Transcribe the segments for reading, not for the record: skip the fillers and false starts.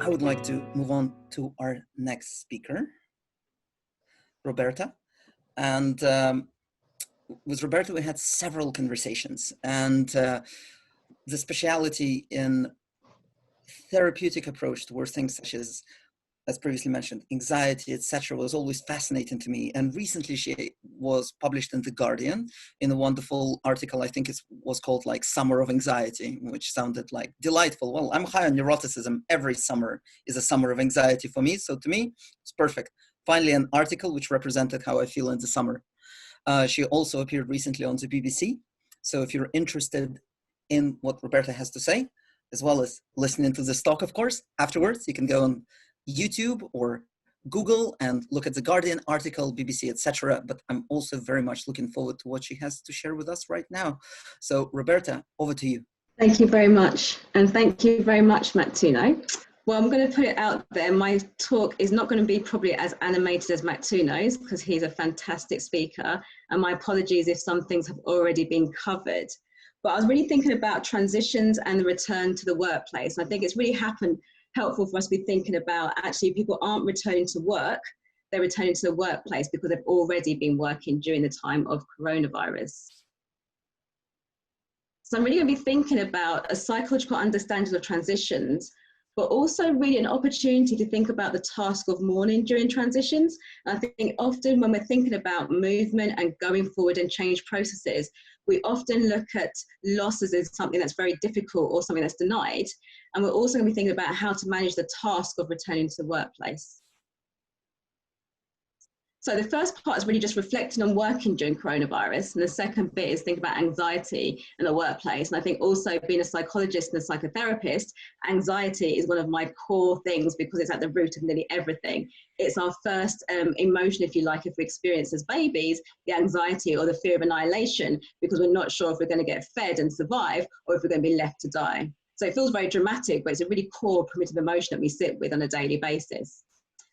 I would like to move on to our next speaker, Roberta. And with Roberta, we had several conversations, and the speciality in therapeutic approach towards things such as previously mentioned, anxiety, etc., was always fascinating to me. And recently she was published in The Guardian in a wonderful article, I think it was called like Summer of Anxiety, which sounded like delightful. Well, I'm high on neuroticism. Every summer is a summer of anxiety for me. So to me, it's perfect. Finally, an article which represented how I feel in the summer. She also appeared recently on the BBC. So if you're interested in what Roberta has to say, as well as listening to this talk, of course, afterwards, you can go on YouTube or Google and look at the Guardian article, BBC, etc. But I'm also very much looking forward to what she has to share with us right now. So Roberta, over to you. Thank you very much. And thank you very much, Mattuno. Well, I'm going to put it out there. My talk is not going to be probably as animated as Mattuno's because he's a fantastic speaker. And my apologies if some things have already been covered. But I was really thinking about transitions and the return to the workplace. I think it's really helpful for us to be thinking about actually people aren't returning to work, they're returning to the workplace because they've already been working during the time of coronavirus. So I'm really going to be thinking about a psychological understanding of transitions, but also really an opportunity to think about the task of mourning during transitions. And I think often when we're thinking about movement and going forward and change processes, we often look at losses as something that's very difficult or something that's denied. And we're also going to be thinking about how to manage the task of returning to the workplace. So the first part is really just reflecting on working during coronavirus. And the second bit is thinking about anxiety in the workplace. And I think also being a psychologist and a psychotherapist, anxiety is one of my core things because it's at the root of nearly everything. It's our first emotion, if you like, if we experience as babies, the anxiety or the fear of annihilation, because we're not sure if we're going to get fed and survive or if we're going to be left to die. So it feels very dramatic, but it's a really core primitive emotion that we sit with on a daily basis.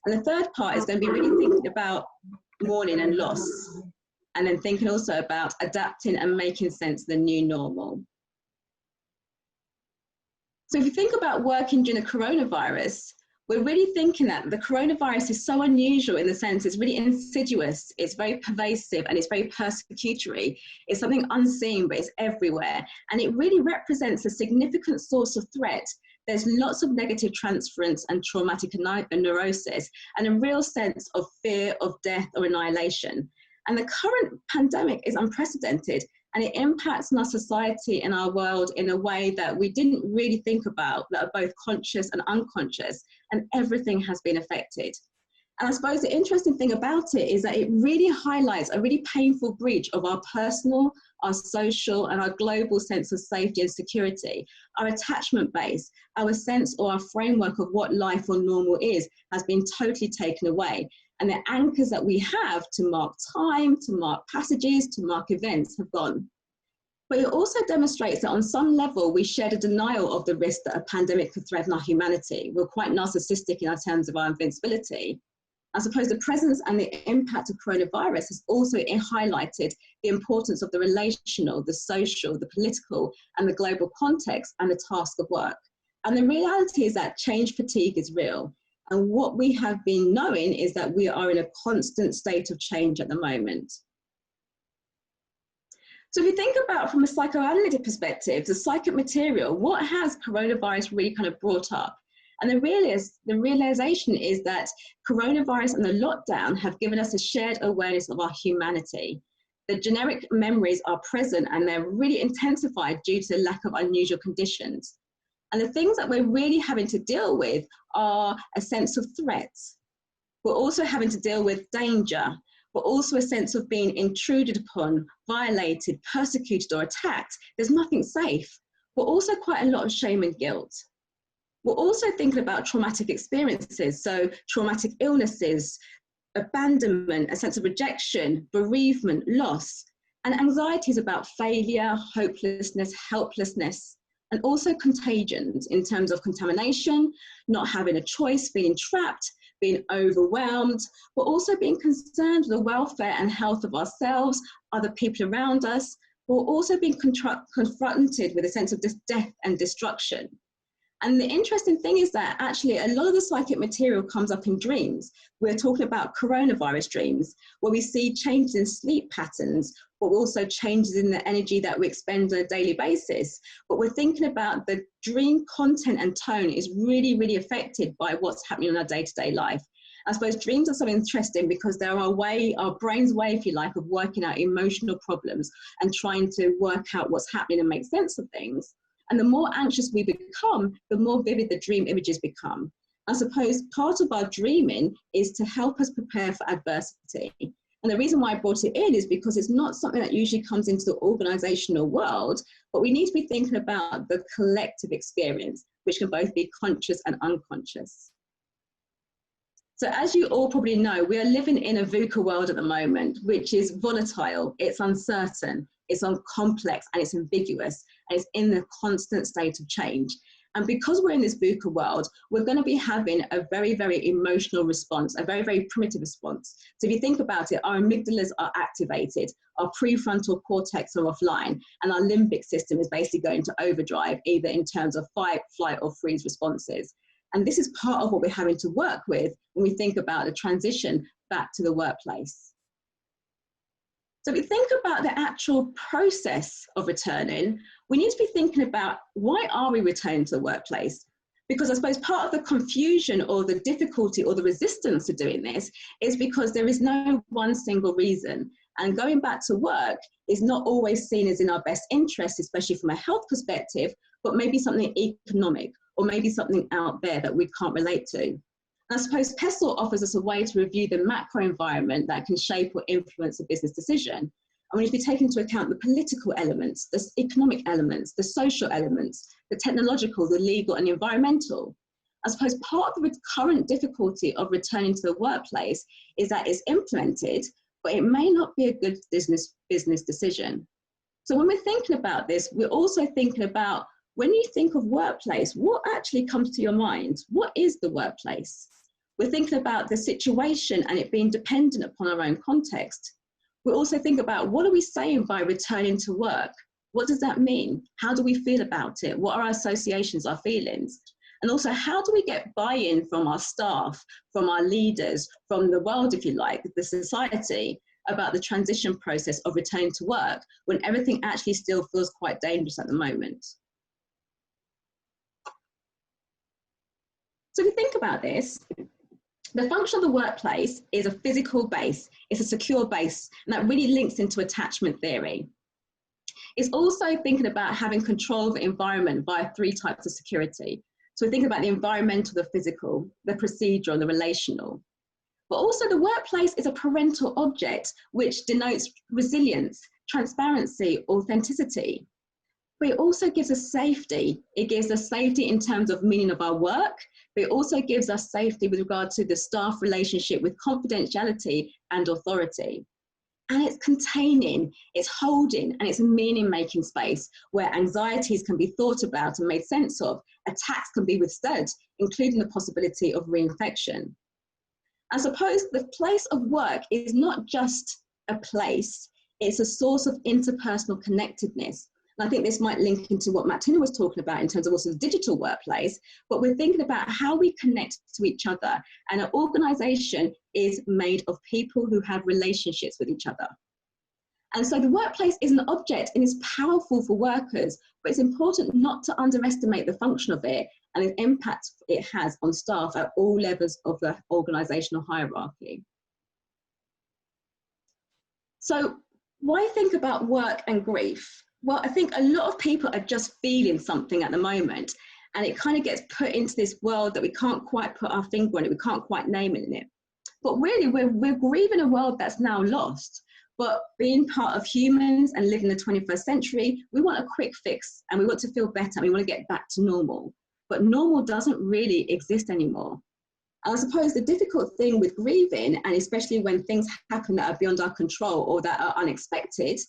And the third part is going to be really thinking about mourning and loss, and then thinking also about adapting and making sense of the new normal. So if you think about working during the coronavirus, we're really thinking that the coronavirus is so unusual in the sense it's really insidious, it's very pervasive, and it's very persecutory. It's something unseen, but it's everywhere. And it really represents a significant source of threat. There's lots of negative transference and traumatic neurosis, and a real sense of fear of death or annihilation. And the current pandemic is unprecedented, and it impacts on our society and our world in a way that we didn't really think about, that are both conscious and unconscious, and everything has been affected. And I suppose the interesting thing about it is that it really highlights a really painful breach of our personal, our social, and our global sense of safety and security. Our attachment base, our sense or our framework of what life or normal is has been totally taken away. And the anchors that we have to mark time, to mark passages, to mark events have gone. But it also demonstrates that on some level, we shared a denial of the risk that a pandemic could threaten our humanity. We're quite narcissistic in our terms of our invincibility. I suppose the presence and the impact of coronavirus has also highlighted the importance of the relational, the social, the political, and the global context and the task of work. And the reality is that change fatigue is real. And what we have been knowing is that we are in a constant state of change at the moment. So if you think about from a psychoanalytic perspective, the psychic material, what has coronavirus really kind of brought up? And the realization is that coronavirus and the lockdown have given us a shared awareness of our humanity. The generic memories are present and they're really intensified due to the lack of unusual conditions. And the things that we're really having to deal with are a sense of threat. We're also having to deal with danger, but also a sense of being intruded upon, violated, persecuted, or attacked. There's nothing safe, but also quite a lot of shame and guilt. We're also thinking about traumatic experiences, so traumatic illnesses, abandonment, a sense of rejection, bereavement, loss, and anxiety is about failure, hopelessness, helplessness, and also contagions in terms of contamination, not having a choice, feeling trapped, being overwhelmed, but also being concerned with the welfare and health of ourselves, other people around us, but also being confronted with a sense of death and destruction. And the interesting thing is that actually a lot of the psychic material comes up in dreams. We're talking about coronavirus dreams, where we see changes in sleep patterns, but also changes in the energy that we expend on a daily basis. But we're thinking about the dream content and tone is really, really affected by what's happening in our day-to-day life. I suppose dreams are so interesting because they're our brain's way, if you like, of working out emotional problems and trying to work out what's happening and make sense of things. And the more anxious we become, the more vivid the dream images become. I suppose part of our dreaming is to help us prepare for adversity. And the reason why I brought it in is because it's not something that usually comes into the organisational world, but we need to be thinking about the collective experience, which can both be conscious and unconscious. So as you all probably know, we are living in a VUCA world at the moment, which is volatile, it's uncertain, it's complex, and it's ambiguous, and it's in the constant state of change. And because we're in this VUCA world, we're going to be having a very, very emotional response, a very, very primitive response. So if you think about it, our amygdalas are activated, our prefrontal cortex are offline, and our limbic system is basically going to overdrive, either in terms of fight, flight, or freeze responses. And this is part of what we're having to work with when we think about the transition back to the workplace. So if we think about the actual process of returning, we need to be thinking about, why are we returning to the workplace? Because I suppose part of the confusion or the difficulty or the resistance to doing this is because there is no one single reason. And going back to work is not always seen as in our best interest, especially from a health perspective, but maybe something economic, or maybe something out there that we can't relate to. And I suppose PESTLE offers us a way to review the macro environment that can shape or influence a business decision. And we need to be taking into account the political elements, the economic elements, the social elements, the technological, the legal, and the environmental. I suppose part of the current difficulty of returning to the workplace is that it's implemented, but it may not be a good business decision. So when we're thinking about this, we're also thinking about, when you think of workplace, what actually comes to your mind? What is the workplace? We're thinking about the situation and it being dependent upon our own context. We also think about, what are we saying by returning to work? What does that mean? How do we feel about it? What are our associations, our feelings? And also, how do we get buy-in from our staff, from our leaders, from the world, if you like, the society, about the transition process of returning to work when everything actually still feels quite dangerous at the moment? So if you think about this, the function of the workplace is a physical base, it's a secure base, and that really links into attachment theory. It's also thinking about having control of the environment via 3 types of security. So we're thinking about the environmental, the physical, the procedural, and the relational. But also the workplace is a parental object, which denotes resilience, transparency, authenticity. But it also gives us safety. It gives us safety in terms of meaning of our work, but it also gives us safety with regard to the staff relationship with confidentiality and authority. And it's containing, it's holding, and it's a meaning-making space where anxieties can be thought about and made sense of, attacks can be withstood, including the possibility of reinfection. I suppose the place of work is not just a place, it's a source of interpersonal connectedness. And I think this might link into what Martina was talking about in terms of also the digital workplace, but we're thinking about how we connect to each other. And an organisation is made of people who have relationships with each other. And so the workplace is an object and it's powerful for workers, but it's important not to underestimate the function of it and the impact it has on staff at all levels of the organisational hierarchy. So why think about work and grief? Well, I think a lot of people are just feeling something at the moment, and it kind of gets put into this world that we can't quite put our finger on it, we can't quite name it in it. But really, we're grieving a world that's now lost. But being part of humans and living in the 21st century, we want a quick fix and we want to feel better and we want to get back to normal. But normal doesn't really exist anymore. And I suppose the difficult thing with grieving, and especially when things happen that are beyond our control or that are unexpected,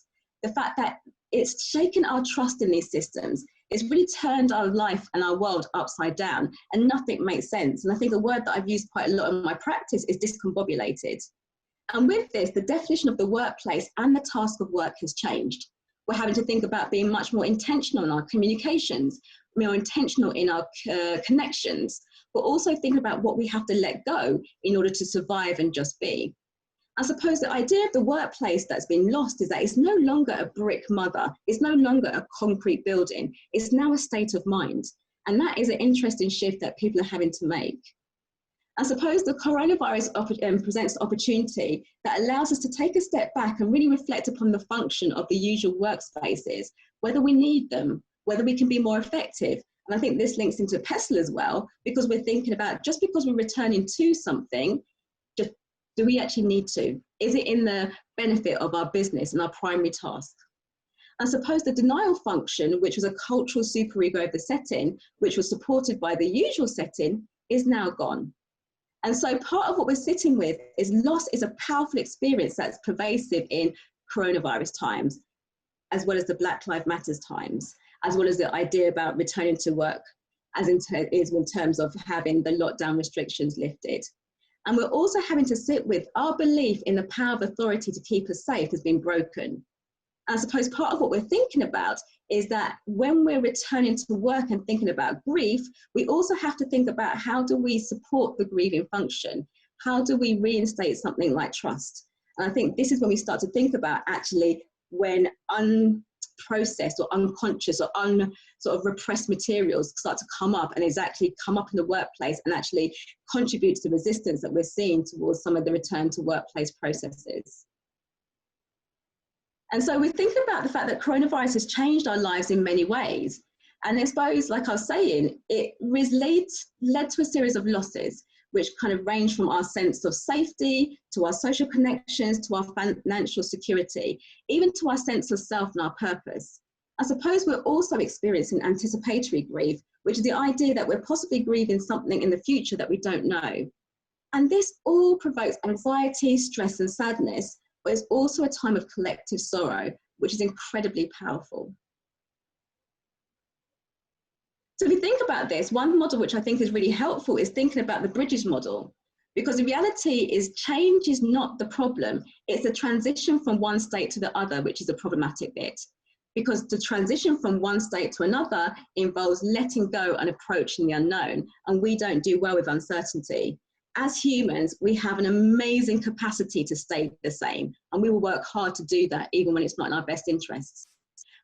the fact that it's shaken our trust in these systems. It's really turned our life and our world upside down, and nothing makes sense. And I think a word that I've used quite a lot in my practice is discombobulated. And with this, the definition of the workplace and the task of work has changed. We're having to think about being much more intentional in our communications. more intentional in our connections, but also think about what we have to let go in order to survive and just be. I suppose the idea of the workplace that's been lost is that it's no longer a brick mother, it's no longer a concrete building, it's now a state of mind. And that is an interesting shift that people are having to make. I suppose the coronavirus presents the opportunity that allows us to take a step back and really reflect upon the function of the usual workspaces, whether we need them, whether we can be more effective. And I think this links into PESTL as well, because we're thinking about just because we're returning to something, just do we actually need to? Is it in the benefit of our business and our primary task? I suppose the denial function, which was a cultural superego of the setting, which was supported by the usual setting, is now gone. And so part of what we're sitting with is loss is a powerful experience that's pervasive in coronavirus times, as well as the Black Lives Matter times, as well as the idea about returning to work, as in terms of having the lockdown restrictions lifted. And we're also having to sit with our belief in the power of authority to keep us safe has been broken. I suppose part of what we're thinking about is that when we're returning to work and thinking about grief, we also have to think about how do we support the grieving function? How do we reinstate something like trust? And I think this is when we start to think about actually when unprocessed or unconscious or sort of repressed materials start to come up and exactly come up in the workplace and actually contribute to the resistance that we're seeing towards some of the return to workplace processes. And so we think about the fact that coronavirus has changed our lives in many ways. And I suppose, like I was saying, it led to a series of losses, which kind of range from our sense of safety, to our social connections, to our financial security, even to our sense of self and our purpose. I suppose we're also experiencing anticipatory grief, which is the idea that we're possibly grieving something in the future that we don't know. And this all provokes anxiety, stress, and sadness, but it's also a time of collective sorrow, which is incredibly powerful. So if you think about this, one model which I think is really helpful is thinking about the bridges model, because the reality is change is not the problem. It's the transition from one state to the other, which is the problematic bit. Because the transition from one state to another involves letting go and approaching the unknown, and we don't do well with uncertainty. As humans, we have an amazing capacity to stay the same, and we will work hard to do that even when it's not in our best interests.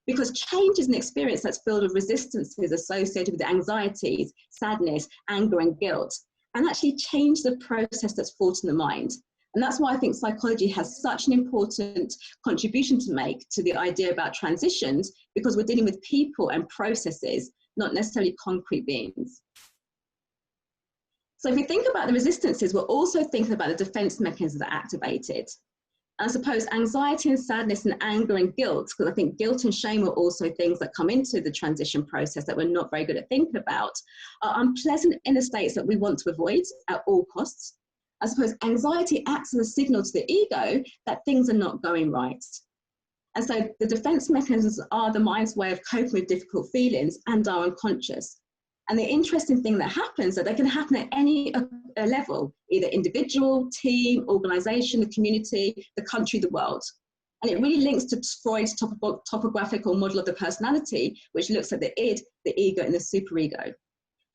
Because change is an experience that's filled with resistances associated with anxieties, sadness, anger, and guilt, and actually change the process that's fought in the mind. And that's why I think psychology has such an important contribution to make to the idea about transitions, because we're dealing with people and processes, not necessarily concrete beings. So if we think about the resistances, we're also thinking about the defense mechanisms that are activated. And I suppose anxiety and sadness and anger and guilt, because I think guilt and shame are also things that come into the transition process that we're not very good at thinking about, are unpleasant inner states that we want to avoid at all costs. I suppose anxiety acts as a signal to the ego that things are not going right. And so the defense mechanisms are the mind's way of coping with difficult feelings and are unconscious. And the interesting thing that happens is that they can happen at any level, either individual, team, organization, the community, the country, the world. And it really links to Freud's topographical model of the personality, which looks at the id, the ego, and the superego.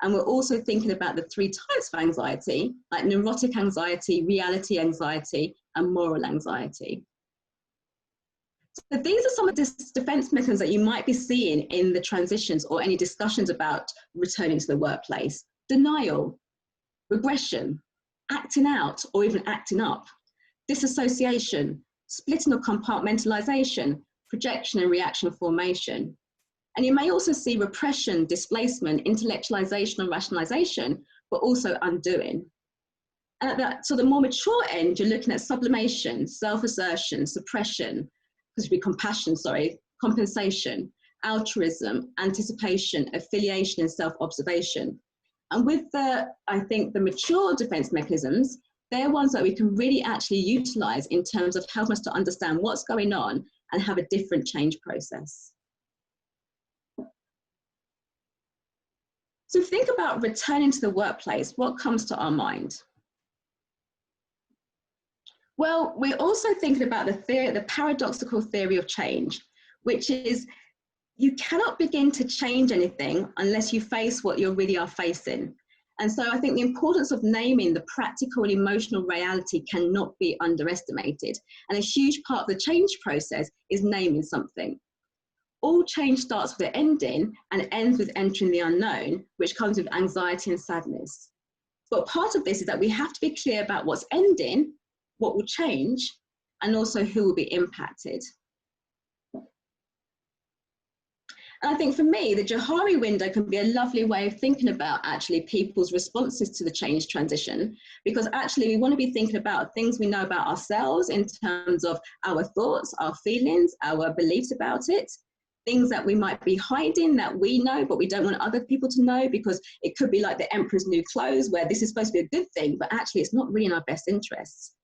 And we're also thinking about the 3 types of anxiety, like neurotic anxiety, reality anxiety, and moral anxiety. So these are some of the defense mechanisms that you might be seeing in the transitions or any discussions about returning to the workplace. Denial, regression, acting out or even acting up, disassociation, splitting or compartmentalization, projection and reaction formation. And you may also see repression, displacement, intellectualization and rationalization, but also undoing. And at that, so the more mature end, you're looking at sublimation, self-assertion, suppression, because it'd be compassion, compensation, altruism, anticipation, affiliation, and self-observation. And with I think the mature defense mechanisms, they're ones that we can really actually utilize in terms of helping us to understand what's going on and have a different change process. So think about returning to the workplace, what comes to our mind? Well, we're also thinking about the paradoxical theory of change, which is you cannot begin to change anything unless you face what you really are facing. And so I think the importance of naming the practical and emotional reality cannot be underestimated. And a huge part of the change process is naming something. All change starts with an ending and ends with entering the unknown, which comes with anxiety and sadness. But part of this is that we have to be clear about what's ending, what will change, and also who will be impacted. And I think for me, the Johari window can be a lovely way of thinking about actually people's responses to the change transition, because actually we want to be thinking about things we know about ourselves in terms of our thoughts, our feelings, our beliefs about it, things that we might be hiding that we know, but we don't want other people to know, because it could be like the emperor's new clothes, where this is supposed to be a good thing, but actually it's not really in our best interests.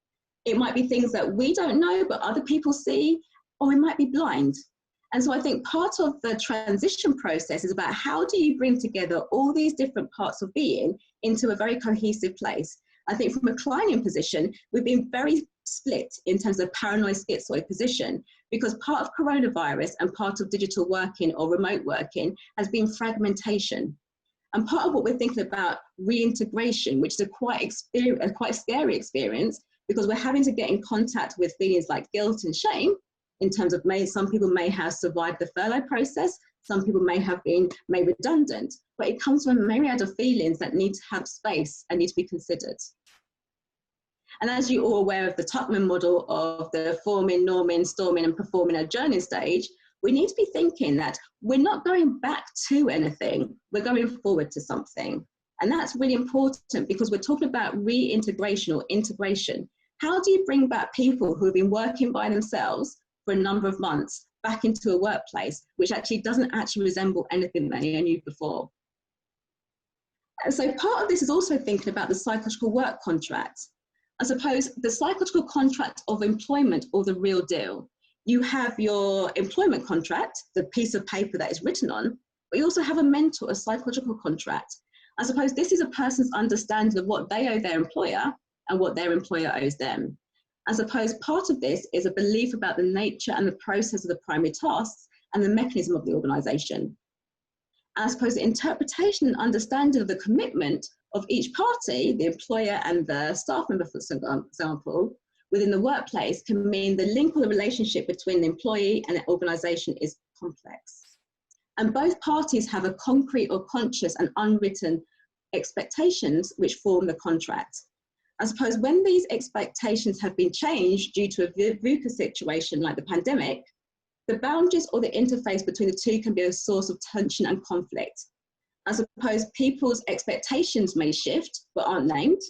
It might be things that we don't know, but other people see, or we might be blind. And so I think part of the transition process is about how do you bring together all these different parts of being into a very cohesive place. I think from a client position, we've been very split in terms of paranoid schizoid position, because part of coronavirus and part of digital working or remote working has been fragmentation. And part of what we're thinking about reintegration, which is a quite scary experience, because we're having to get in contact with feelings like guilt and shame, in terms of some people may have survived the furlough process, some people may have been made redundant, but it comes from a myriad of feelings that need to have space and need to be considered. And as you're all aware of the Tuckman model of the forming, norming, storming, and performing a journey stage, we need to be thinking that we're not going back to anything, we're going forward to something. And that's really important, because we're talking about reintegration or integration. How do you bring back people who have been working by themselves for a number of months back into a workplace which actually doesn't actually resemble anything that they knew before? And so part of this is also thinking about the psychological work contract. I suppose the psychological contract of employment, or the real deal. You have your employment contract, the piece of paper that is written on, but you also have a mental, a psychological contract. I suppose this is a person's understanding of what they owe their employer and what their employer owes them. I suppose part of this is a belief about the nature and the process of the primary tasks and the mechanism of the organisation. I suppose the interpretation and understanding of the commitment of each party, the employer and the staff member, for example, within the workplace, can mean the link or the relationship between the employee and the organisation is complex. And both parties have a concrete or conscious and unwritten expectations which form the contract. I suppose when these expectations have been changed due to a VUCA situation like the pandemic, the boundaries or the interface between the two can be a source of tension and conflict. I suppose people's expectations may shift but aren't named.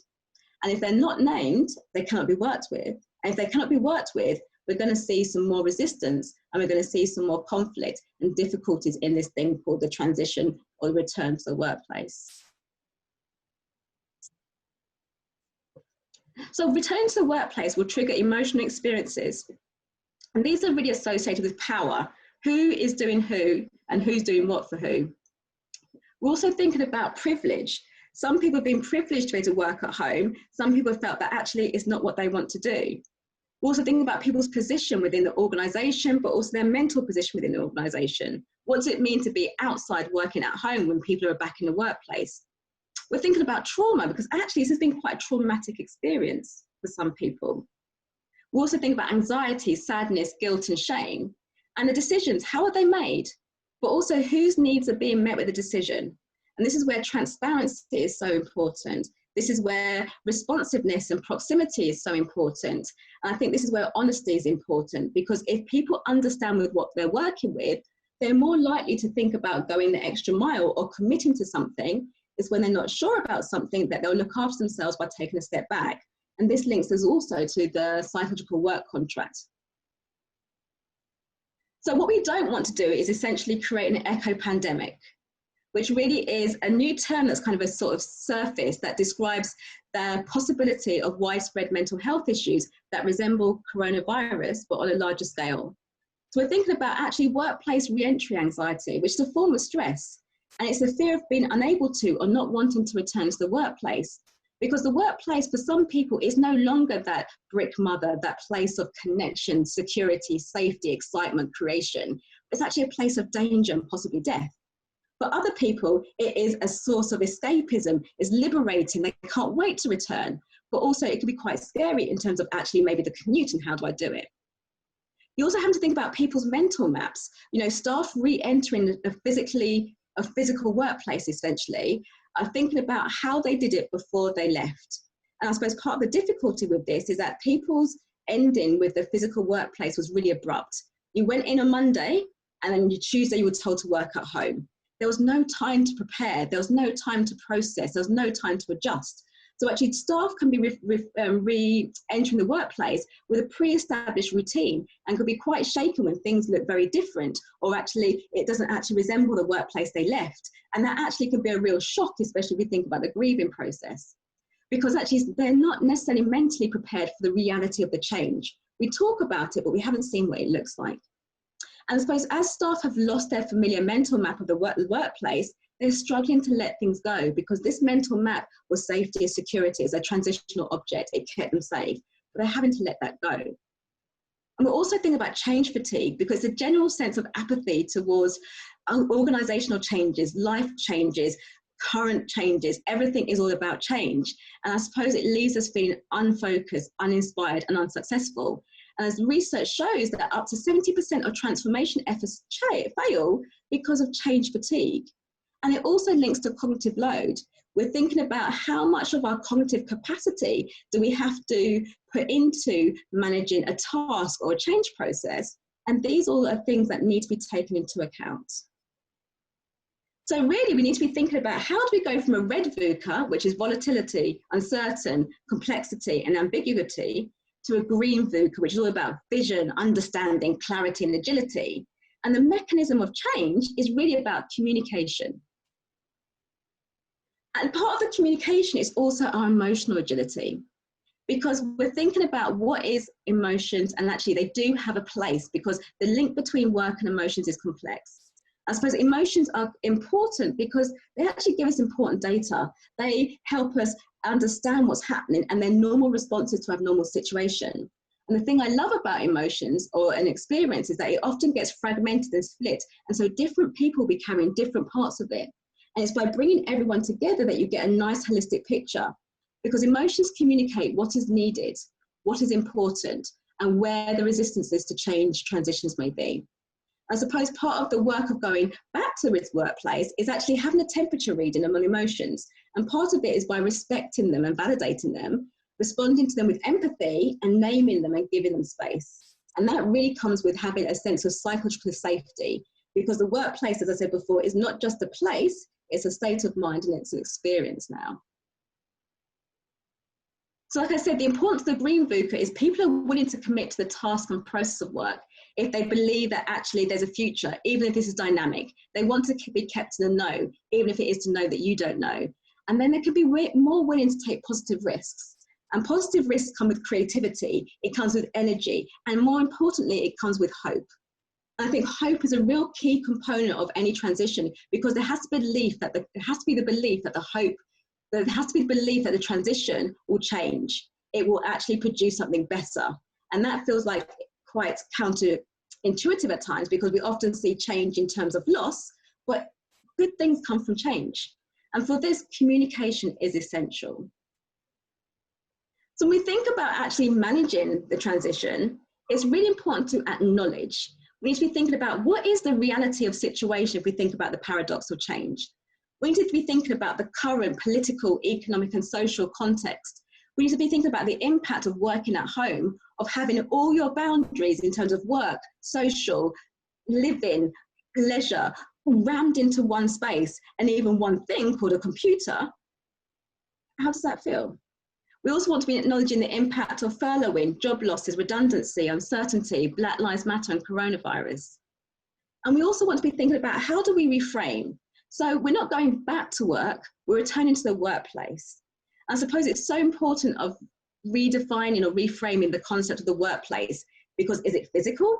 And if they're not named, they cannot be worked with. And if they cannot be worked with, we're going to see some more resistance, and we're going to see some more conflict and difficulties in this thing called the transition or the return to the workplace. So returning to the workplace will trigger emotional experiences. And these are really associated with power. Who is doing who and who's doing what for who? We're also thinking about privilege. Some people have been privileged to be able to work at home. Some people have felt that actually it's not what they want to do. We're also thinking about people's position within the organisation, but also their mental position within the organisation. What does it mean to be outside working at home when people are back in the workplace? We're thinking about trauma, because actually this has been quite a traumatic experience for some people. We also think about anxiety, sadness, guilt and shame. And the decisions, how are they made? But also whose needs are being met with the decision? And this is where transparency is so important. This is where responsiveness and proximity is so important. And I think this is where honesty is important, because if people understand with what they're working with, they're more likely to think about going the extra mile or committing to something. Is when they're not sure about something that they'll look after themselves by taking a step back. And this links us also to the psychological work contract. So what we don't want to do is essentially create an echo pandemic, which really is a new term that's kind of a sort of surface that describes the possibility of widespread mental health issues that resemble coronavirus, but on a larger scale. So we're thinking about actually workplace re-entry anxiety, which is a form of stress. And it's the fear of being unable to or not wanting to return to the workplace. Because the workplace for some people is no longer that brick mother, that place of connection, security, safety, excitement, creation. it's actually a place of danger and possibly death. For other people, it is a source of escapism, it's liberating, they can't wait to return. But also it can be quite scary in terms of actually maybe the commute and how do I do it. You also have to think about people's mental maps. You know, staff re-entering a physical workplace essentially are thinking about how they did it before they left. And I suppose part of the difficulty with this is that people's ending with the physical workplace was really abrupt. You went in on Monday and then Tuesday you were told to work at home. There was no time to prepare. There was no time to process. There was no time to adjust. So actually staff can be re-entering the workplace with a pre-established routine and could be quite shaken when things look very different, or actually it doesn't actually resemble the workplace they left. And that actually can be a real shock, especially if we think about the grieving process, because actually they're not necessarily mentally prepared for the reality of the change. We talk about it, but we haven't seen what it looks like. And I suppose as staff have lost their familiar mental map of the workplace, they're struggling to let things go because this mental map was safety and security as a transitional object. It kept them safe, but they're having to let that go. And we're also thinking about change fatigue because the general sense of apathy towards organisational changes, life changes, current changes, everything is all about change. And I suppose it leaves us feeling unfocused, uninspired and unsuccessful. And as research shows that up to 70% of transformation efforts fail because of change fatigue. And it also links to cognitive load. We're thinking about how much of our cognitive capacity do we have to put into managing a task or a change process. And these all are things that need to be taken into account. So really we need to be thinking about how do we go from a red VUCA, which is volatility, uncertain, complexity and ambiguity, to a green VUCA, which is all about vision, understanding, clarity and agility. And the mechanism of change is really about communication. And part of the communication is also our emotional agility, because we're thinking about what is emotions, and actually they do have a place because the link between work and emotions is complex. I suppose emotions are important because they actually give us important data. They help us understand what's happening and their normal responses to abnormal situation. And the thing I love about emotions or an experience is that it often gets fragmented and split. And so different people will be carrying different parts of it. And it's by bringing everyone together that you get a nice holistic picture, because emotions communicate what is needed, what is important, and where the resistances to change transitions may be. I suppose part of the work of going back to its workplace is actually having a temperature reading among emotions. And part of it is by respecting them and validating them, responding to them with empathy and naming them and giving them space. And that really comes with having a sense of psychological safety, because the workplace, as I said before, is not just a place, it's a state of mind and it's an experience now. So like I said, the importance of the green VUCA is people are willing to commit to the task and process of work if they believe that actually there's a future, even if this is dynamic. They want to be kept in the know, even if it is to know that you don't know. And then they could be more willing to take positive risks. And positive risks come with creativity, it comes with energy, and more importantly, it comes with hope. And I think hope is a real key component of any transition, because there has to be the belief that the transition will change. It will actually produce something better. And that feels like quite counterintuitive at times, because we often see change in terms of loss, but good things come from change. And for this, communication is essential. So when we think about actually managing the transition, it's really important to acknowledge. We need to be thinking about what is the reality of situation if we think about the paradox of change. We need to be thinking about the current political, economic and social context. We need to be thinking about the impact of working at home, of having all your boundaries in terms of work, social, living, leisure, rammed into one space, and even one thing called a computer. How does that feel? We also want to be acknowledging the impact of furloughing, job losses, redundancy, uncertainty, Black Lives Matter and coronavirus. And we also want to be thinking about how do we reframe? So we're not going back to work, we're returning to the workplace. I suppose it's so important of redefining or reframing the concept of the workplace, because is it physical?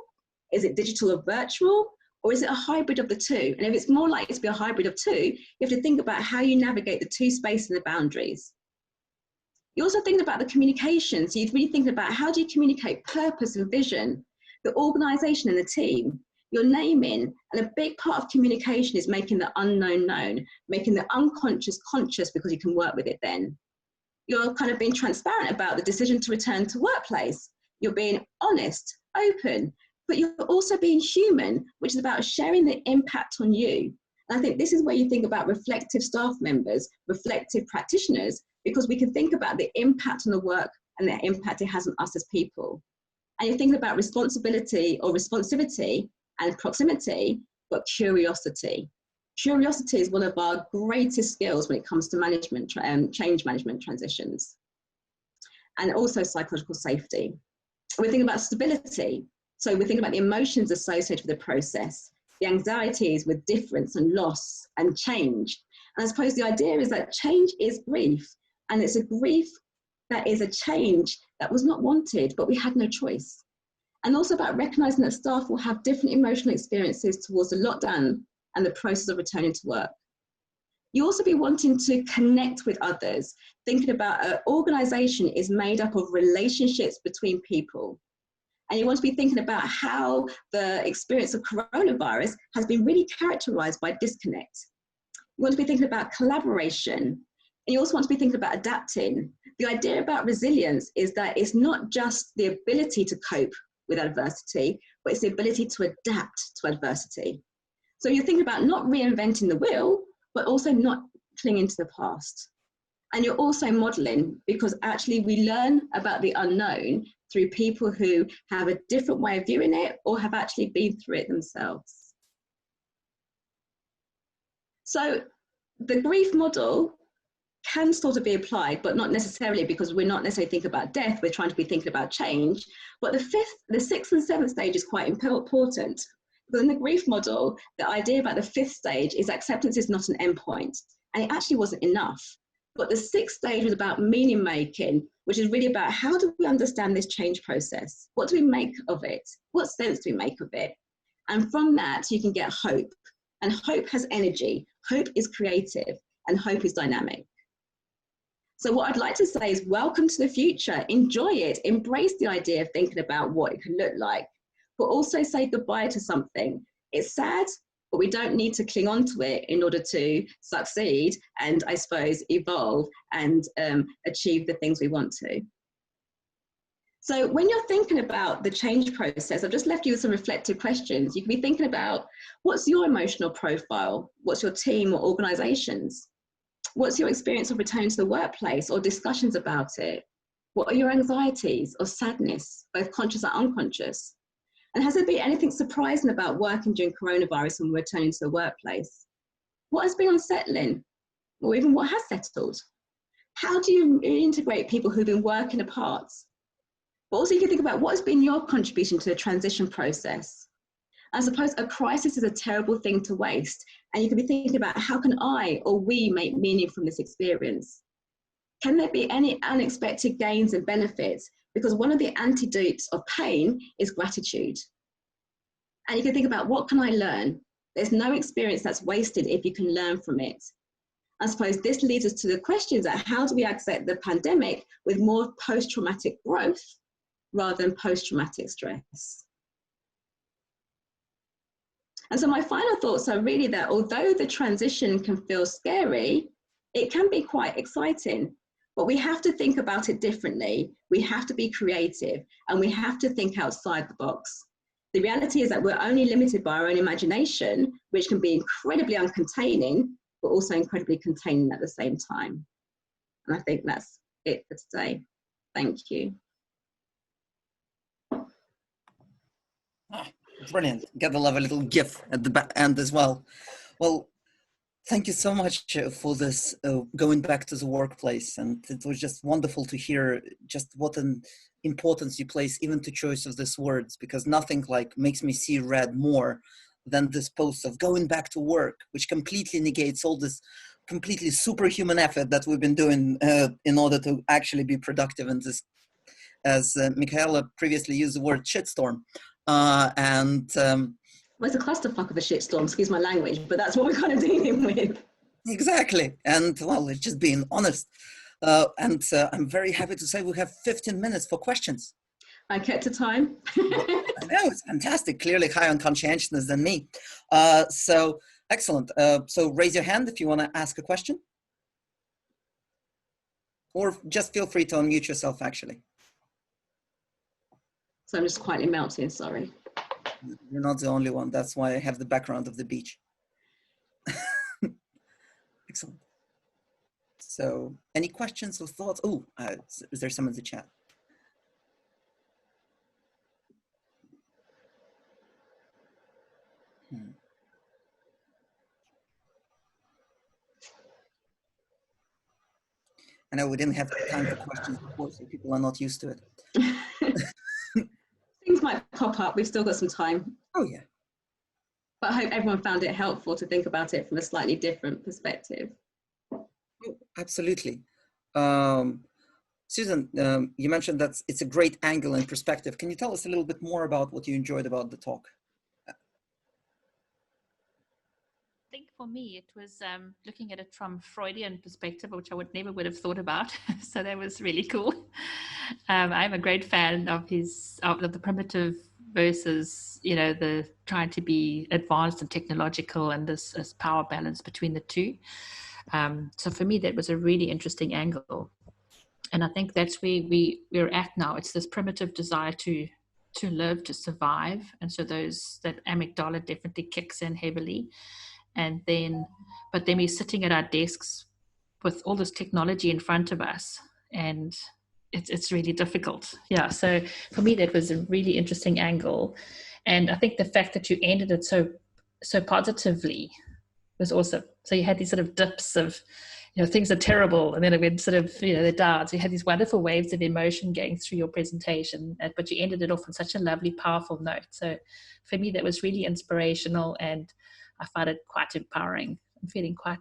Is it digital or virtual? Or is it a hybrid of the two? And if it's more likely to be a hybrid of two, you have to think about how you navigate the two spaces and the boundaries. You're also thinking about the communication. So you're really thinking about how do you communicate purpose and vision, the organisation and the team. You're naming, and a big part of communication is making the unknown known, making the unconscious conscious because you can work with it then. You're kind of being transparent about the decision to return to workplace. You're being honest, open, but you're also being human, which is about sharing the impact on you. And I think this is where you think about reflective staff members, reflective practitioners, because we can think about the impact on the work and the impact it has on us as people. And you're thinking about responsibility or responsivity and proximity, but curiosity. Curiosity is one of our greatest skills when it comes to management, change management transitions. And also psychological safety. We're thinking about stability. So we're thinking about the emotions associated with the process, the anxieties with difference and loss and change. And I suppose the idea is that change is grief, and it's a grief that is a change that was not wanted, but we had no choice. And also about recognizing that staff will have different emotional experiences towards the lockdown and the process of returning to work. You also be wanting to connect with others, thinking about an organization is made up of relationships between people. And you want to be thinking about how the experience of coronavirus has been really characterized by disconnect. You want to be thinking about collaboration. And you also want to be thinking about adapting. The idea about resilience is that it's not just the ability to cope with adversity, but it's the ability to adapt to adversity. So you're thinking about not reinventing the wheel, but also not clinging to the past. And you're also modeling, because actually we learn about the unknown through people who have a different way of viewing it or have actually been through it themselves. So the grief model can sort of be applied, but not necessarily, because we're not necessarily thinking about death, we're trying to be thinking about change. But the sixth and seventh stage is quite important. Because in the grief model, the idea about the fifth stage is acceptance is not an endpoint, and it actually wasn't enough. But the sixth stage was about meaning making, which is really about how do we understand this change process? What do we make of it? What sense do we make of it? And from that, you can get hope. And hope has energy. Hope is creative, and hope is dynamic. So what I'd like to say is welcome to the future. Enjoy it. Embrace the idea of thinking about what it can look like, but also say goodbye to something. It's sad, but we don't need to cling on to it in order to succeed and, I suppose, evolve and achieve the things we want to. So when you're thinking about the change process, I've just left you with some reflective questions. You can be thinking about, what's your emotional profile? What's your team or organizations? What's your experience of returning to the workplace or discussions about it? What are your anxieties or sadness, both conscious and unconscious? And has there been anything surprising about working during coronavirus and returning to the workplace? What has been unsettling, or even what has settled? How do you integrate people who've been working apart? But also you can think about what has been your contribution to the transition process. I suppose a crisis is a terrible thing to waste, and you can be thinking about how can I or we make meaning from this experience? Can there be any unexpected gains and benefits? Because one of the antidotes of pain is gratitude. And you can think about, what can I learn? There's no experience that's wasted if you can learn from it. I suppose this leads us to the questions that how do we accept the pandemic with more post-traumatic growth rather than post-traumatic stress? And so my final thoughts are really that although the transition can feel scary, it can be quite exciting. But we have to think about it differently. We have to be creative, and we have to think outside the box. The reality is that we're only limited by our own imagination, which can be incredibly uncontaining, but also incredibly containing at the same time. And I think that's it for today. Thank you. Brilliant. Gotta love a little GIF at the end as well. Well, thank you so much for this going back to the workplace. And it was just wonderful to hear just what an importance you place even to choice of these words, because nothing like makes me see red more than this post of going back to work, which completely negates all this completely superhuman effort that we've been doing in order to actually be productive in this, as Michaela previously used the word shitstorm. Well, it's a clusterfuck of a shitstorm, excuse my language, but that's what we're kind of dealing with. Exactly. And well, it's just being honest. I'm very happy to say we have 15 minutes for questions. I kept to time. I know, it's fantastic. Clearly higher on conscientiousness than me. So excellent. So raise your hand if you want to ask a question. Or just feel free to unmute yourself, actually. So I'm just quietly melting, sorry. You're not the only one. That's why I have the background of the beach. Excellent. So any questions or thoughts? Oh, is there some in the chat? I know we didn't have time for questions before, so people are not used to it. Things might pop up. We've still got some time. Oh, yeah. But I hope everyone found it helpful to think about it from a slightly different perspective. Oh, absolutely. Susan, you mentioned that it's a great angle and perspective. Can you tell us a little bit more about what you enjoyed about the talk? I think for me, it was looking at it from Freudian perspective, which I never would have thought about. So that was really cool. I'm a great fan of of the primitive versus, the trying to be advanced and technological, and this power balance between the two. So for me, that was a really interesting angle. And I think that's where we're at now. It's this primitive desire to live, to survive. And so that amygdala definitely kicks in heavily. But then we're sitting at our desks with all this technology in front of us, and it's really difficult. Yeah. So for me, that was a really interesting angle. And I think the fact that you ended it so positively was awesome. So you had these sort of dips of, things are terrible, and then it went sort of, they're down. So you had these wonderful waves of emotion going through your presentation, but you ended it off on such a lovely, powerful note. So for me, that was really inspirational, and I found it quite empowering. I'm feeling quite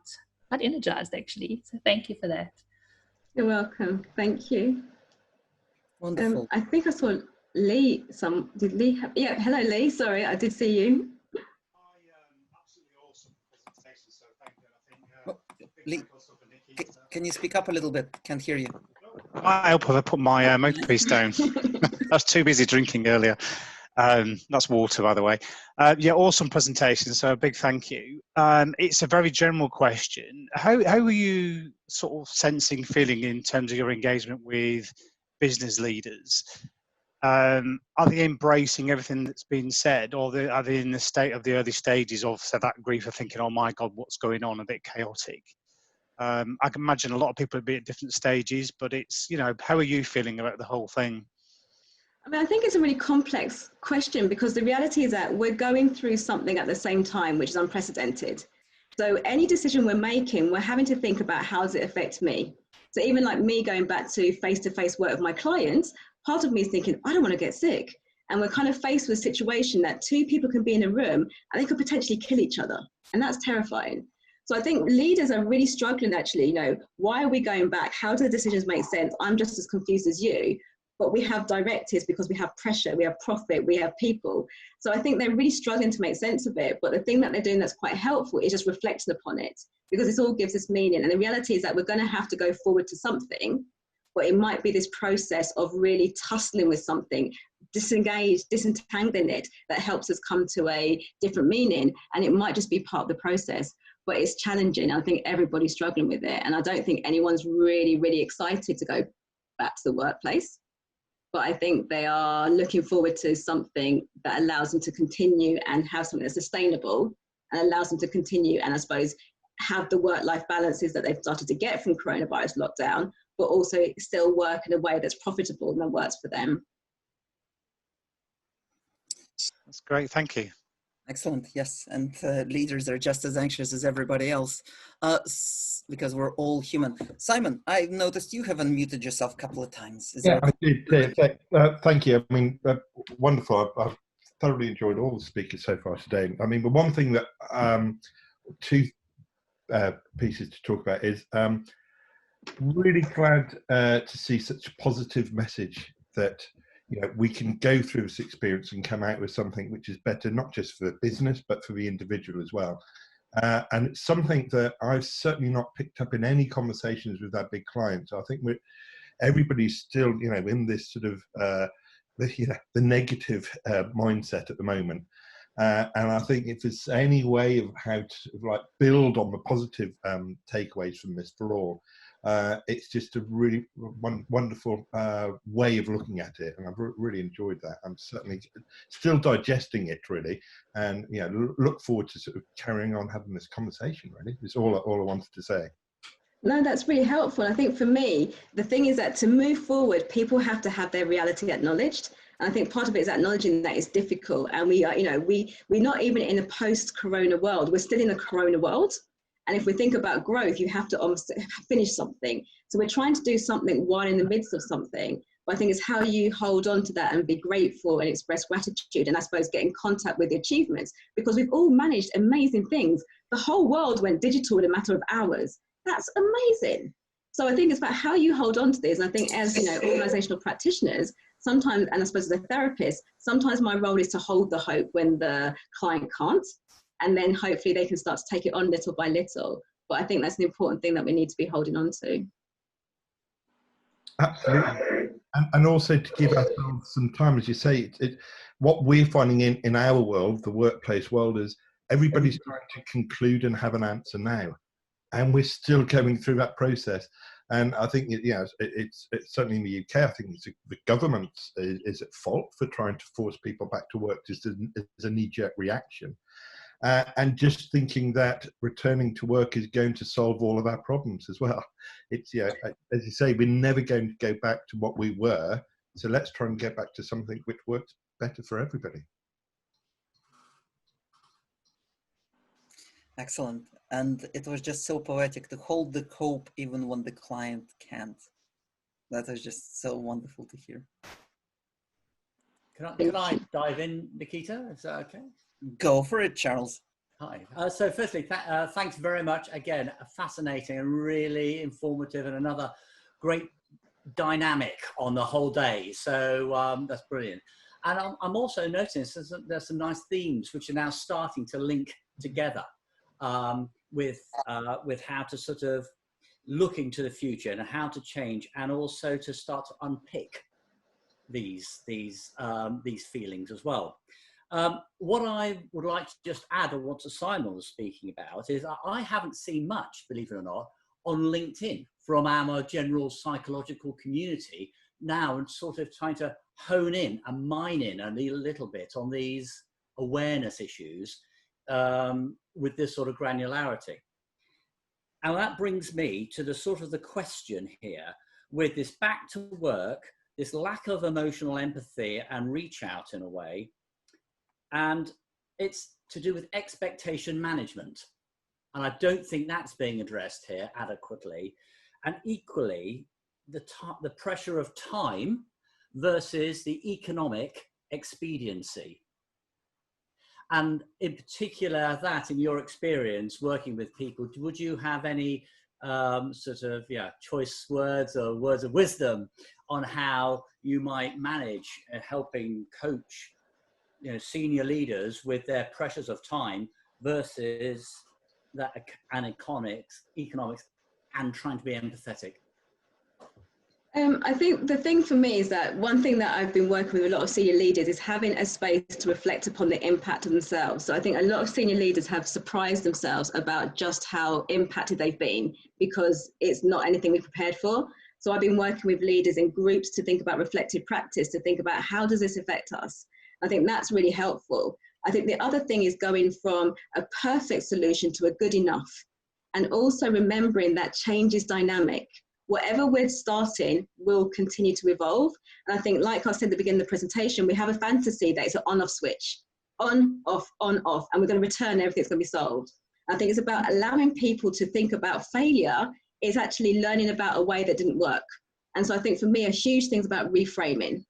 energized, actually. So thank you for that. You're welcome. Thank you. Wonderful. I think I saw Lee. Did Lee have? Yeah. Hello, Lee. Sorry, I did see you. Absolutely awesome presentation. So thank you. I think Lee, can you speak up a little bit? Can't hear you. I hope I put my mouthpiece down. I was too busy drinking earlier. That's water, by the way. Yeah, awesome presentation. So a big thank you. It's a very general question. How are you sort of sensing, feeling in terms of your engagement with business leaders? Are they embracing everything that's been said, or are they in the state of the early stages of that grief of thinking, oh my God, what's going on, a bit chaotic? I can imagine a lot of people would be at different stages, but it's, how are you feeling about the whole thing? I mean, I think it's a really complex question, because the reality is that we're going through something at the same time, which is unprecedented. So any decision we're making, we're having to think about, how does it affect me? So even like me going back to face-to-face work with my clients, part of me is thinking, I don't want to get sick. And we're kind of faced with a situation that two people can be in a room and they could potentially kill each other. And that's terrifying. So I think leaders are really struggling, actually. Why are we going back? How do the decisions make sense? I'm just as confused as you. But we have directives because we have pressure, we have profit, we have people. So I think they're really struggling to make sense of it. But the thing that they're doing that's quite helpful is just reflecting upon it, because it all gives us meaning. And the reality is that we're going to have to go forward to something, but it might be this process of really tussling with something, disentangling it, that helps us come to a different meaning. And it might just be part of the process, but it's challenging. I think everybody's struggling with it. And I don't think anyone's really, really excited to go back to the workplace. But I think they are looking forward to something that allows them to continue and have something that's sustainable, and allows them to continue and, I suppose, have the work-life balances that they've started to get from coronavirus lockdown, but also still work in a way that's profitable and that works for them. That's great. Thank you. Excellent. Yes. And leaders are just as anxious as everybody else, because we're all human. Simon, I've noticed you have unmuted yourself a couple of times. Yeah, I did. Thank you. I mean, wonderful. I've thoroughly enjoyed all the speakers so far today. I mean, the one thing that, two pieces to talk about is really glad to see such a positive message that we can go through this experience and come out with something which is better, not just for the business, but for the individual as well. And it's something that I've certainly not picked up in any conversations with our big clients. I think everybody's still, in this sort of the negative mindset at the moment. And I think if there's any way of how to build on the positive takeaways from this for all, it's just a really wonderful way of looking at it, and I've really enjoyed that. I'm certainly still digesting it really, and look forward to sort of carrying on having this conversation. Really, it's all I wanted to say. No, that's really helpful. I think for me, the thing is that to move forward, people have to have their reality acknowledged. And I think part of it is acknowledging that it's difficult. And we are, we're not even in a post-corona world. We're still in a corona world. And if we think about growth, you have to almost finish something. So we're trying to do something while in the midst of something. But I think it's how you hold on to that and be grateful and express gratitude. And I suppose get in contact with the achievements, because we've all managed amazing things. The whole world went digital in a matter of hours. That's amazing. So I think it's about how you hold on to this. And I think as, organizational practitioners, sometimes, and I suppose as a therapist, sometimes my role is to hold the hope when the client can't. And then hopefully they can start to take it on little by little. But I think that's an important thing that we need to be holding on to. Absolutely. And also to give ourselves some time, as you say, what we're finding in our world, the workplace world, is everybody's trying to conclude and have an answer now. And we're still going through that process. And I think, it's certainly in the UK, I think the government is at fault for trying to force people back to work just as a knee-jerk reaction. And just thinking that returning to work is going to solve all of our problems as well. It's, as you say, we're never going to go back to what we were. So let's try and get back to something which works better for everybody. Excellent. And it was just so poetic to hold the hope even when the client can't. That was just so wonderful to hear. Can I dive in, Nikita? Is that okay? Go for it, Charles. Hi. So firstly, thanks very much. Again, fascinating and really informative, and another great dynamic on the whole day. So that's brilliant. And I'm also noticing there's some nice themes which are now starting to link together. With how to sort of look into the future and how to change, and also to start to unpick these feelings as well. What I would like to just add on what Simon was speaking about is I haven't seen much, believe it or not, on LinkedIn from our general psychological community now, and sort of trying to hone in and mine in a little bit on these awareness issues with this sort of granularity. And that brings me to the question here, with this back to work, this lack of emotional empathy and reach out in a way, and it's to do with expectation management. And I don't think that's being addressed here adequately. And equally, the pressure of time versus the economic expediency. And in particular, that in your experience working with people, would you have any choice words or words of wisdom on how you might manage helping coach, senior leaders with their pressures of time versus that and economics and trying to be empathetic? I think the thing for me is that one thing that I've been working with a lot of senior leaders is having a space to reflect upon the impact of themselves. So I think a lot of senior leaders have surprised themselves about just how impacted they've been, because it's not anything we prepared for. So I've been working with leaders in groups to think about reflective practice, to think about how does this affect us? I think that's really helpful. I think the other thing is going from a perfect solution to a good enough, and also remembering that change is dynamic. Whatever we're starting will continue to evolve. And I think, like I said at the beginning of the presentation, we have a fantasy that it's an on-off switch, on, off, and we're going to return, everything's going to be solved. I think it's about allowing people to think about failure is actually learning about a way that didn't work. And so I think for me, a huge thing is about reframing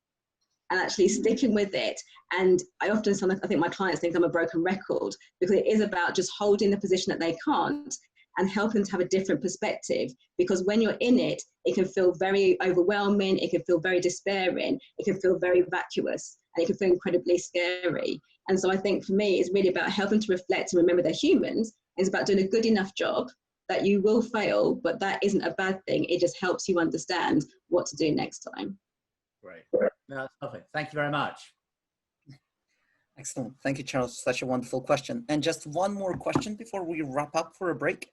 and actually sticking with it. And I often, I think my clients think I'm a broken record, because it is about just holding the position that they can't and helping to have a different perspective. Because when you're in it, it can feel very overwhelming, it can feel very despairing, it can feel very vacuous, and it can feel incredibly scary. And so I think for me, it's really about helping to reflect and remember they're humans. It's about doing a good enough job that you will fail, but that isn't a bad thing. It just helps you understand what to do next time. Great. That's perfect. Thank you very much. Excellent. Thank you, Charles. Such a wonderful question. And just one more question before we wrap up for a break.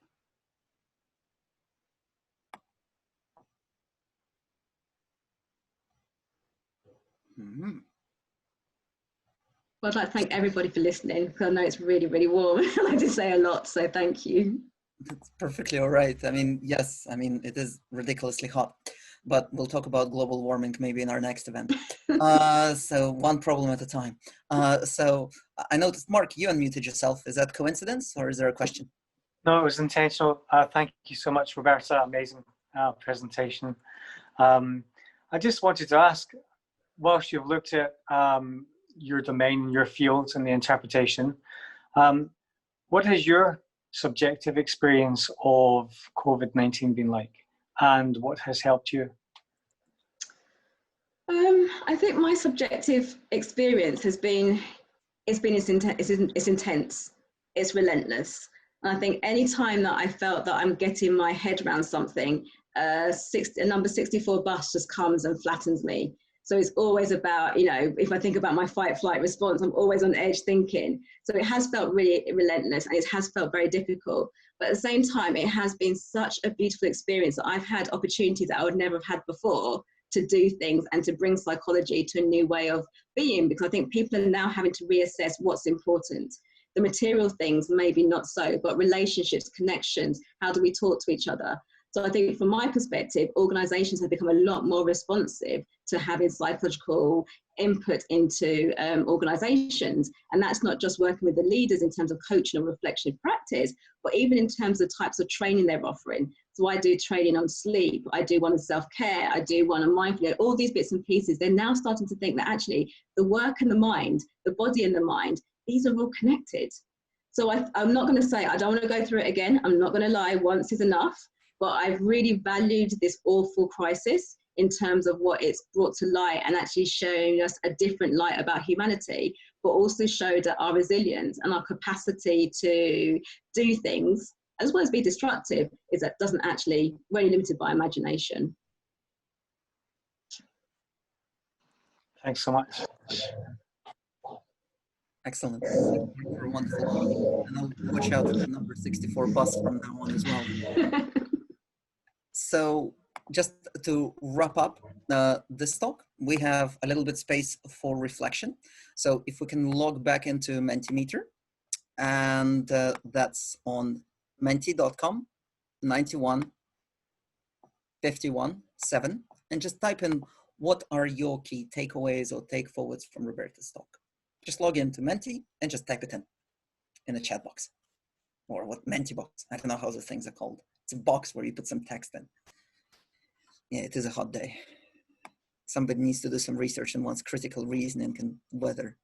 Mm-hmm. Well, I'd like to thank everybody for listening, because I know it's really, really warm. I like to say a lot, so thank you. That's perfectly all right. I mean, yes, I mean, it is ridiculously hot, but we'll talk about global warming maybe in our next event. So one problem at a time. So I noticed, Mark, you unmuted yourself. Is that coincidence or is there a question? No, it was intentional. Thank you so much, Roberta. Amazing presentation. I just wanted to ask, whilst you've looked at your domain, your fields and the interpretation, what has your subjective experience of COVID-19 been like, and what has helped you? I think my subjective experience has been, it's intense, it's relentless. And I think any time that I felt that I'm getting my head around something, a number 64 bus just comes and flattens me. So it's always about, you know, if I think about my fight flight response, I'm always on edge thinking. So it has felt really relentless and it has felt very difficult. But at the same time, it has been such a beautiful experience that I've had opportunities that I would never have had before to do things and to bring psychology to a new way of being, because I think people are now having to reassess what's important. The material things, maybe not so, but relationships, connections, how do we talk to each other? So I think from my perspective, organisations have become a lot more responsive to having psychological input into organisations. And that's not just working with the leaders in terms of coaching or reflection practice, but even in terms of types of training they're offering. So I do training on sleep, I do one on self-care, I do one on mindfulness, all these bits and pieces. They're now starting to think that actually the work and the mind, the body and the mind, these are all connected. So I'm not going to say, I don't want to go through it again. I'm not going to lie, once is enough. But I've really valued this awful crisis in terms of what it's brought to light and actually showing us a different light about humanity, but also showed that our resilience and our capacity to do things, as well as be destructive, is that doesn't actually, we're only limited by imagination. Thanks so much. Excellent. Thank you for a wonderful, and I'll watch out for the number 64 bus from now on as well. So just to wrap up this talk, we have a little bit space for reflection. So if we can log back into Mentimeter, and that's on menti.com 91 51 7, and just type in what are your key takeaways or take forwards from Roberta's talk. Just log into Menti and just type it in the chat box, or what Menti box. I don't know how those things are called. It's a box where you put some text in. Yeah, it is a hot day. Somebody needs to do some research on one's critical reasoning and weather.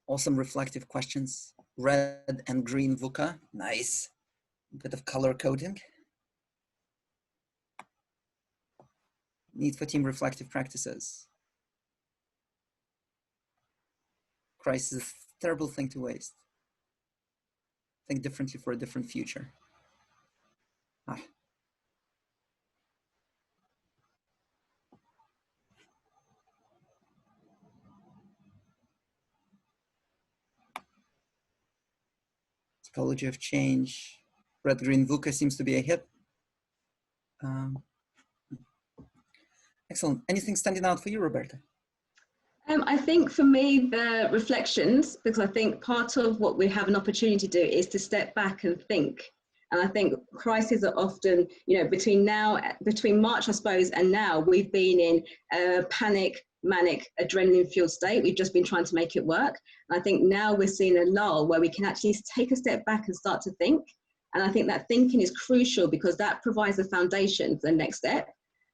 Awesome reflective questions. Red and green VUCA, nice. A bit of color coding. Need for team reflective practices. Crisis is a terrible thing to waste. Think differently for a different future. Psychology of change. Red-green VUCA seems to be a hit. Excellent. Anything standing out for you, Roberta? I think for me, the reflections, because I think part of what we have an opportunity to do is to step back and think. And I think crises are often, you know, between March, I suppose, and now, we've been in a panic, manic, adrenaline-fueled state. We've just been trying to make it work. And I think now we're seeing a lull where we can actually take a step back and start to think. And I think that thinking is crucial because that provides the foundation for the next step.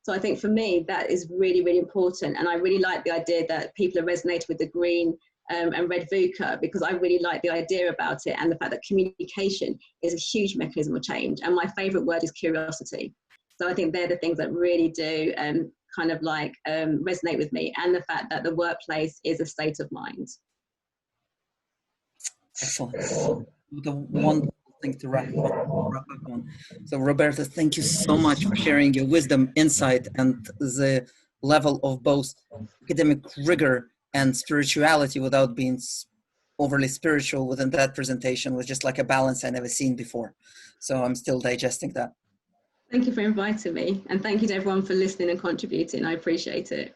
So I think for me, that is really, really important. And I really like the idea that people are resonating with the green and red VUCA, because I really like the idea about it and the fact that communication is a huge mechanism of change. And my favorite word is curiosity. So I think they're the things that really do kind of like resonate with me, and the fact that the workplace is a state of mind. Excellent. The wonderful something to wrap up on. So Roberta, thank you so much for sharing your wisdom, insight, and the level of both academic rigor and spirituality without being overly spiritual within that presentation. Was just like a balance I never seen before. So I'm still digesting that. Thank you for inviting me, and thank you to everyone for listening and contributing. I appreciate it.